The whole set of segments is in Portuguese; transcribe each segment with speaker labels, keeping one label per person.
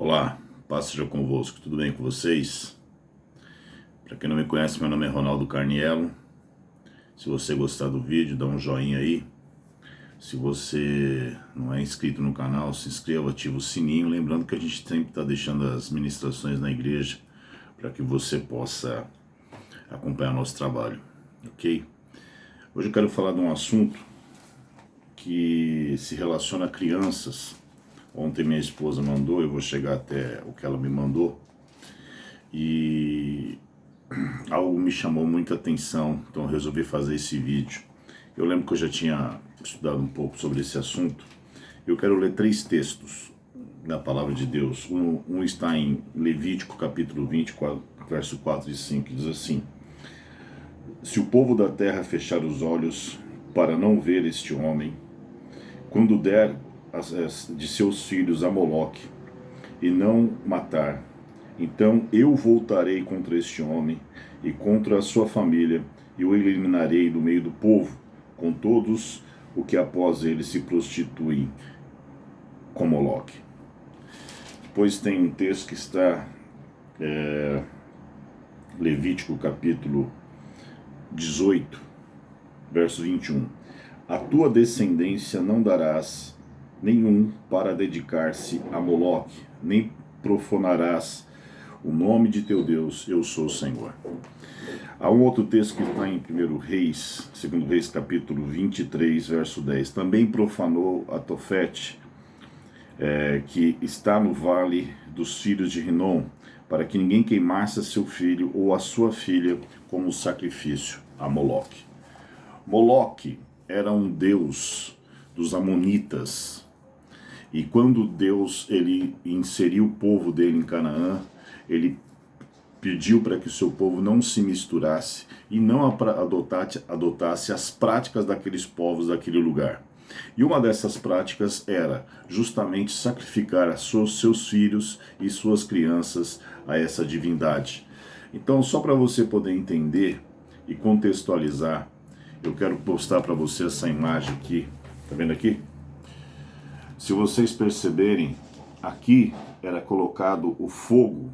Speaker 1: Olá, paz seja convosco, tudo bem com vocês? Para quem não me conhece, meu nome é Ronaldo Carniello. Se você gostar do vídeo, dá um joinha aí. Se você não é inscrito no canal, se inscreva, ativa o sininho. Lembrando que a gente sempre está deixando as ministrações na igreja para que você possa acompanhar nosso trabalho, ok? Hoje eu quero falar de um assunto que se relaciona a crianças. Ontem minha esposa mandou, eu vou chegar até o que ela me mandou. E algo me chamou muita atenção, então eu resolvi fazer esse vídeo. Eu lembro que eu já tinha estudado um pouco sobre esse assunto. Eu quero ler 3 textos da palavra de Deus. Um está em Levítico capítulo 24, verso 4 e 5, que diz assim: Se o povo da terra fechar os olhos para não ver este homem, quando der de seus filhos a Moloque, e não matar, então eu voltarei contra este homem e contra a sua família, e o eliminarei do meio do povo, com todos o que após ele se prostituem com Moloque. Depois tem um texto que está Levítico capítulo 18, verso 21. A tua descendência não darás nenhum para dedicar-se a Moloque, nem profanarás o nome de teu Deus, eu sou o Senhor. Há um outro texto que está em 1 Reis, 2 Reis capítulo 23, verso 10. Também profanou a Tofete, que está no vale dos filhos de Rinom, para que ninguém queimasse a seu filho ou a sua filha como sacrifício a Moloque. Moloque era um deus dos amonitas, e quando Deus ele inseriu o povo dele em Canaã, ele pediu para que o seu povo não se misturasse e não adotasse as práticas daqueles povos daquele lugar. E uma dessas práticas era justamente sacrificar seus filhos e suas crianças a essa divindade. Então, só para você poder entender e contextualizar, eu quero postar para você essa imagem aqui. Tá vendo aqui? Se vocês perceberem, aqui era colocado o fogo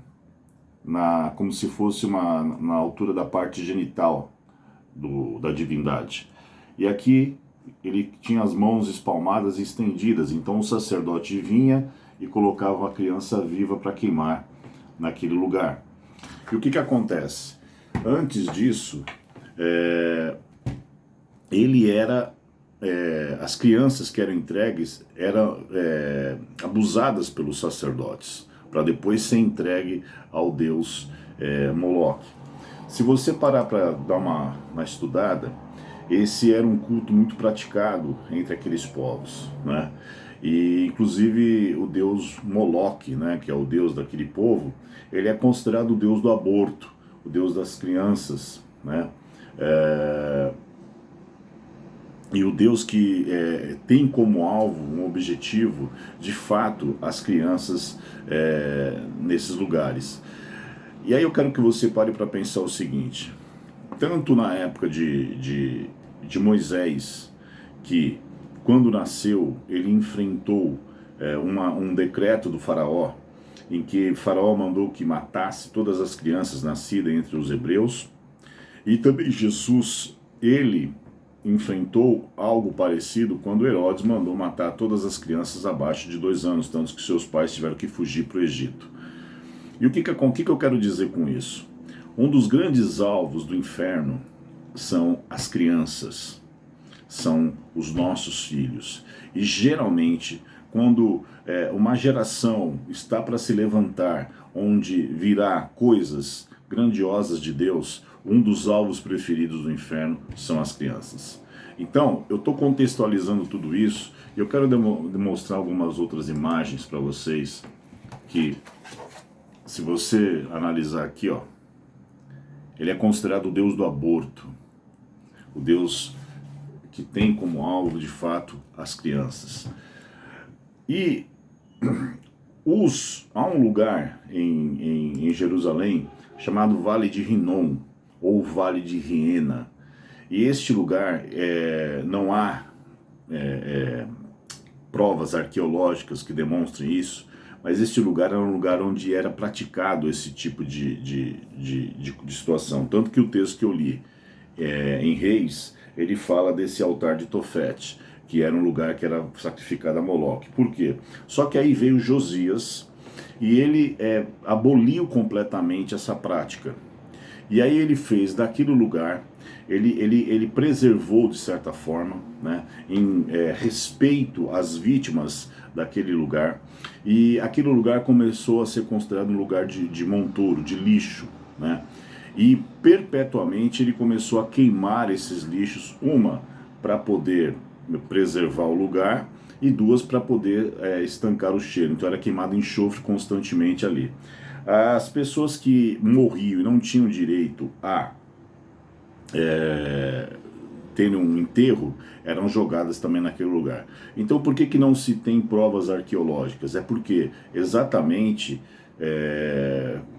Speaker 1: como se fosse na altura da parte genital da divindade. E aqui ele tinha as mãos espalmadas e estendidas, então o sacerdote vinha e colocava a criança viva para queimar naquele lugar. E o que acontece? Antes disso, as crianças que eram entregues eram abusadas pelos sacerdotes, para depois ser entregue ao deus Moloque. Se você parar para dar uma estudada, esse era um culto muito praticado entre aqueles povos, né? E inclusive o deus Moloque, né, que é o deus daquele povo, ele é considerado o deus do aborto, o deus das crianças, né? E o Deus que tem como alvo, um objetivo, de fato, as crianças nesses lugares. E aí eu quero que você pare para pensar o seguinte: tanto na época de Moisés, que quando nasceu, ele enfrentou um decreto do faraó, em que o faraó mandou que matasse todas as crianças nascidas entre os hebreus, e também Jesus, ele enfrentou algo parecido quando Herodes mandou matar todas as crianças abaixo de 2 anos, tanto que seus pais tiveram que fugir para o Egito. E o que eu quero dizer com isso? Um dos grandes alvos do inferno são as crianças, são os nossos filhos. E geralmente, quando uma geração está para se levantar, onde virá coisas grandiosas de Deus, um dos alvos preferidos do inferno são as crianças. Então, eu estou contextualizando tudo isso e eu quero demonstrar algumas outras imagens para vocês que, se você analisar aqui, ó, ele é considerado o deus do aborto, o deus que tem como alvo, de fato, as crianças. E há um lugar em Jerusalém chamado Vale de Rinom, ou Vale de Riena. E este lugar não há provas arqueológicas que demonstrem isso, mas este lugar era um lugar onde era praticado esse tipo de situação. Tanto que o texto que eu li em Reis, ele fala desse altar de Tofete, que era um lugar que era sacrificado a Moloque. Por quê? Só que aí veio Josias e ele aboliu completamente essa prática. E aí ele fez daquele lugar, ele preservou de certa forma, né, em respeito às vítimas daquele lugar, e aquele lugar começou a ser considerado um lugar de montouro, de lixo, né, e perpetuamente ele começou a queimar esses lixos, uma, para poder preservar o lugar, e duas, para poder estancar o cheiro. Então era queimado enxofre constantemente ali. As pessoas que morriam e não tinham direito a terem um enterro eram jogadas também naquele lugar. Então por que não se tem provas arqueológicas? É porque exatamente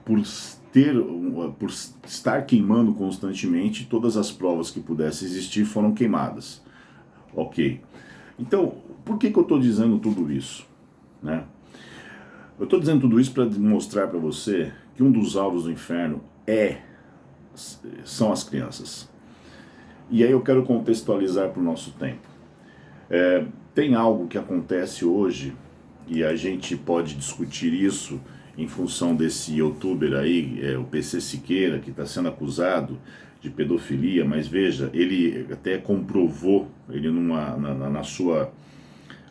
Speaker 1: por estar queimando constantemente, todas as provas que pudessem existir foram queimadas. Ok. Então, por que eu estou dizendo tudo isso? Né? Eu estou dizendo tudo isso para mostrar para você que um dos alvos do inferno são as crianças. E aí eu quero contextualizar para o nosso tempo. Tem algo que acontece hoje, e a gente pode discutir isso em função desse youtuber aí, o PC Siqueira, que está sendo acusado de pedofilia, mas veja, ele até comprovou, ele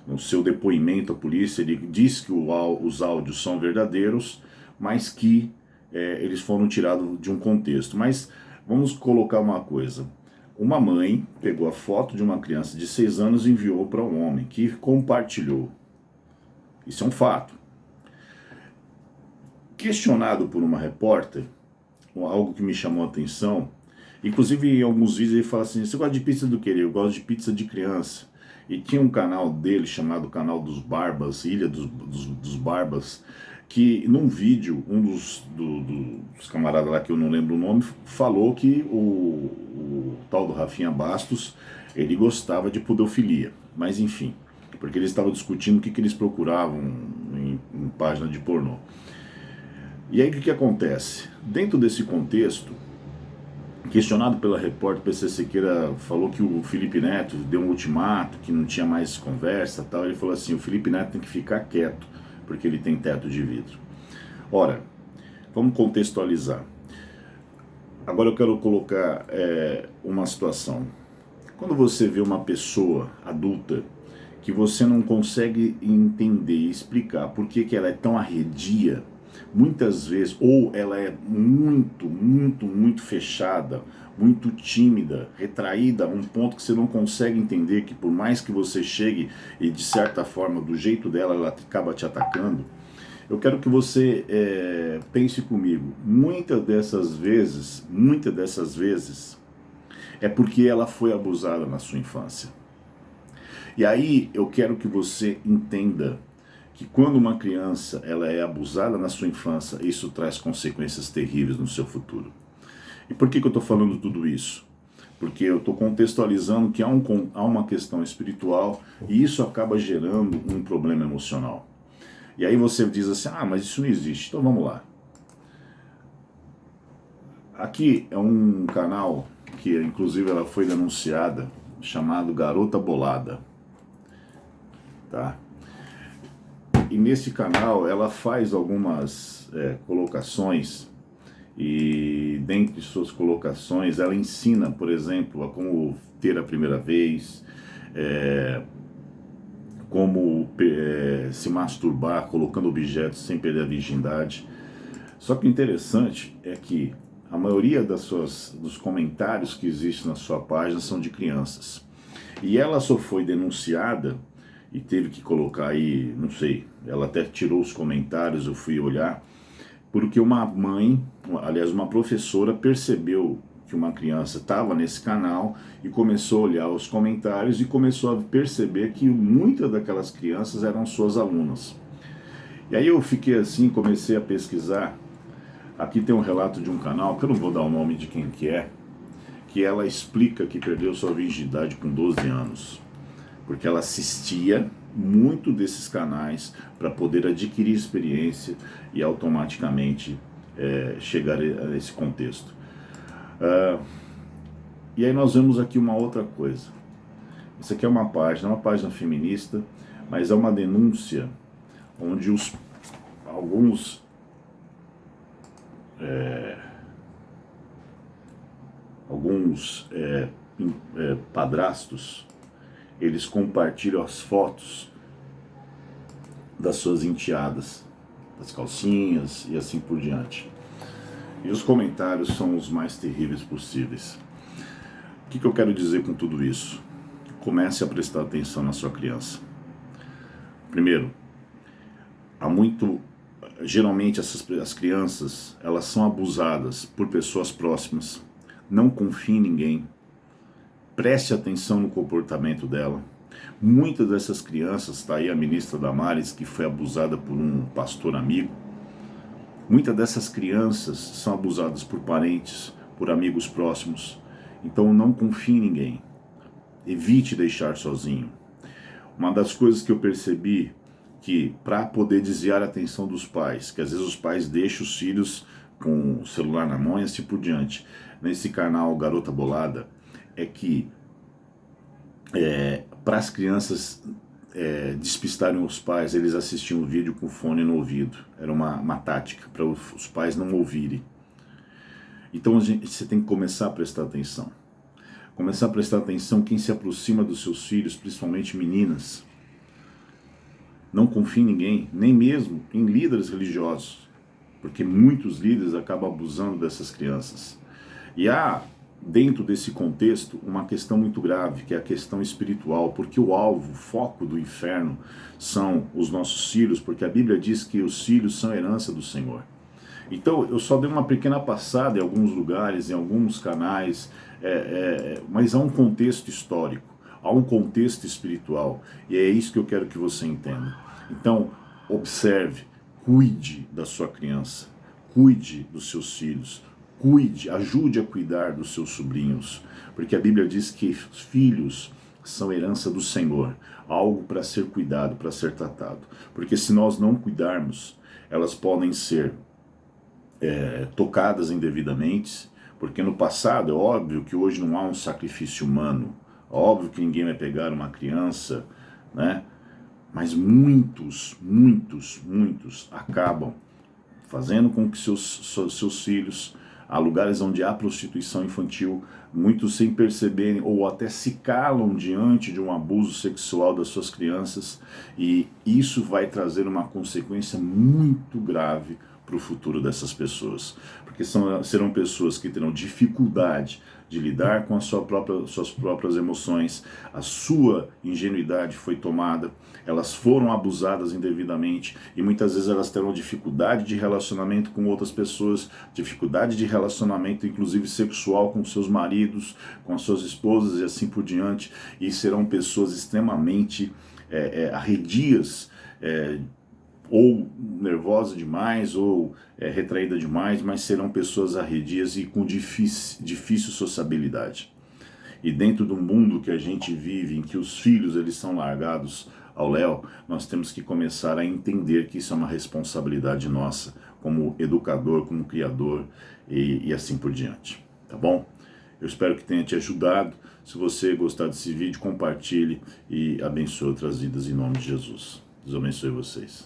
Speaker 1: no seu depoimento à polícia, ele diz que os áudios são verdadeiros, mas que eles foram tirados de um contexto. Mas vamos colocar uma coisa. Uma mãe pegou a foto de uma criança de 6 anos e enviou para um homem que compartilhou. Isso é um fato. Questionado por uma repórter, algo que me chamou a atenção, inclusive em alguns vídeos ele fala assim, você gosta de pizza do quê? Eu gosto de pizza de criança. E tinha um canal dele chamado Canal dos Barbas, Ilha dos Barbas, que num vídeo, um dos camaradas lá, que eu não lembro o nome, falou que o tal do Rafinha Bastos, ele gostava de pedofilia. Mas enfim, porque eles estavam discutindo o que eles procuravam em página de pornô. E aí o que acontece? Dentro desse contexto, questionado pela repórter, o PC Siqueira falou que o Felipe Neto deu um ultimato, que não tinha mais conversa tal. Ele falou assim, o Felipe Neto tem que ficar quieto, porque ele tem teto de vidro. Ora, vamos contextualizar. Agora eu quero colocar uma situação. Quando você vê uma pessoa adulta que você não consegue entender e explicar por que ela é tão arredia, muitas vezes, ou ela é muito fechada, muito tímida, retraída, a um ponto que você não consegue entender que por mais que você chegue e de certa forma, do jeito dela, ela acaba te atacando. Eu quero que você pense comigo, muitas dessas vezes é porque ela foi abusada na sua infância. E aí eu quero que você entenda que quando uma criança ela é abusada na sua infância, isso traz consequências terríveis no seu futuro. E por que eu estou falando tudo isso? Porque eu estou contextualizando que há uma questão espiritual e isso acaba gerando um problema emocional. E aí você diz assim, mas isso não existe. Então vamos lá. Aqui é um canal que inclusive ela foi denunciada, chamado Garota Bolada. Tá? E nesse canal ela faz algumas colocações, e dentre suas colocações ela ensina, por exemplo, a como ter a primeira vez, como se masturbar colocando objetos sem perder a virgindade. Só que o interessante é que a maioria dos comentários que existem na sua página são de crianças. E ela só foi denunciada e teve que colocar aí, não sei, ela até tirou os comentários, eu fui olhar, porque uma mãe, aliás uma professora, percebeu que uma criança estava nesse canal e começou a olhar os comentários e começou a perceber que muitas daquelas crianças eram suas alunas. E aí eu fiquei assim, comecei a pesquisar. Aqui tem um relato de um canal, que eu não vou dar o nome de quem que ela explica que perdeu sua virgindade com 12 anos. Porque ela assistia muito desses canais para poder adquirir experiência e automaticamente chegar a esse contexto. E aí nós vemos aqui uma outra coisa. Isso aqui é uma página feminista, mas é uma denúncia onde alguns padrastos, eles compartilham as fotos das suas enteadas, das calcinhas e assim por diante. E os comentários são os mais terríveis possíveis. O que eu quero dizer com tudo isso? Comece a prestar atenção na sua criança. Primeiro, geralmente as crianças, elas são abusadas por pessoas próximas. Não confie em ninguém. Preste atenção no comportamento dela. Muitas dessas crianças, está aí a ministra Damares, que foi abusada por um pastor amigo. Muitas dessas crianças são abusadas por parentes, por amigos próximos. Então não confie em ninguém. Evite deixar sozinho. Uma das coisas que eu percebi que para poder desviar a atenção dos pais, que às vezes os pais deixam os filhos com o celular na mão e assim por diante, nesse canal Garota Bolada, é que para as crianças despistarem os pais, eles assistiam o vídeo com o fone no ouvido. Era uma tática para os pais não ouvirem. Então você tem que começar a prestar atenção. Começar a prestar atenção quem se aproxima dos seus filhos, principalmente meninas. Não confie em ninguém, nem mesmo em líderes religiosos, porque muitos líderes acabam abusando dessas crianças. E há, dentro desse contexto, uma questão muito grave, que é a questão espiritual, porque o alvo, o foco do inferno são os nossos filhos, porque a Bíblia diz que os filhos são herança do Senhor. Então, eu só dei uma pequena passada em alguns lugares, em alguns canais, mas há um contexto histórico, há um contexto espiritual, e é isso que eu quero que você entenda. Então, observe, cuide da sua criança, cuide dos seus filhos, cuide, ajude a cuidar dos seus sobrinhos, porque a Bíblia diz que filhos são herança do Senhor, algo para ser cuidado, para ser tratado, porque se nós não cuidarmos, elas podem ser tocadas indevidamente, porque no passado é óbvio que hoje não há um sacrifício humano, é óbvio que ninguém vai pegar uma criança, né? Mas muitos acabam fazendo com que seus filhos, há lugares onde há prostituição infantil, muitos sem perceberem ou até se calam diante de um abuso sexual das suas crianças, e isso vai trazer uma consequência muito grave para o futuro dessas pessoas, porque serão pessoas que terão dificuldade de lidar com suas próprias emoções, a sua ingenuidade foi tomada, elas foram abusadas indevidamente e muitas vezes elas terão dificuldade de relacionamento com outras pessoas, dificuldade de relacionamento inclusive sexual com seus maridos, com as suas esposas e assim por diante, e serão pessoas extremamente arredias, ou nervosa demais, ou retraída demais, mas serão pessoas arredias e com difícil sociabilidade. E dentro do mundo que a gente vive, em que os filhos eles são largados ao léu, nós temos que começar a entender que isso é uma responsabilidade nossa, como educador, como criador e assim por diante. Tá bom? Eu espero que tenha te ajudado. Se você gostar desse vídeo, compartilhe e abençoe outras vidas em nome de Jesus. Deus abençoe vocês.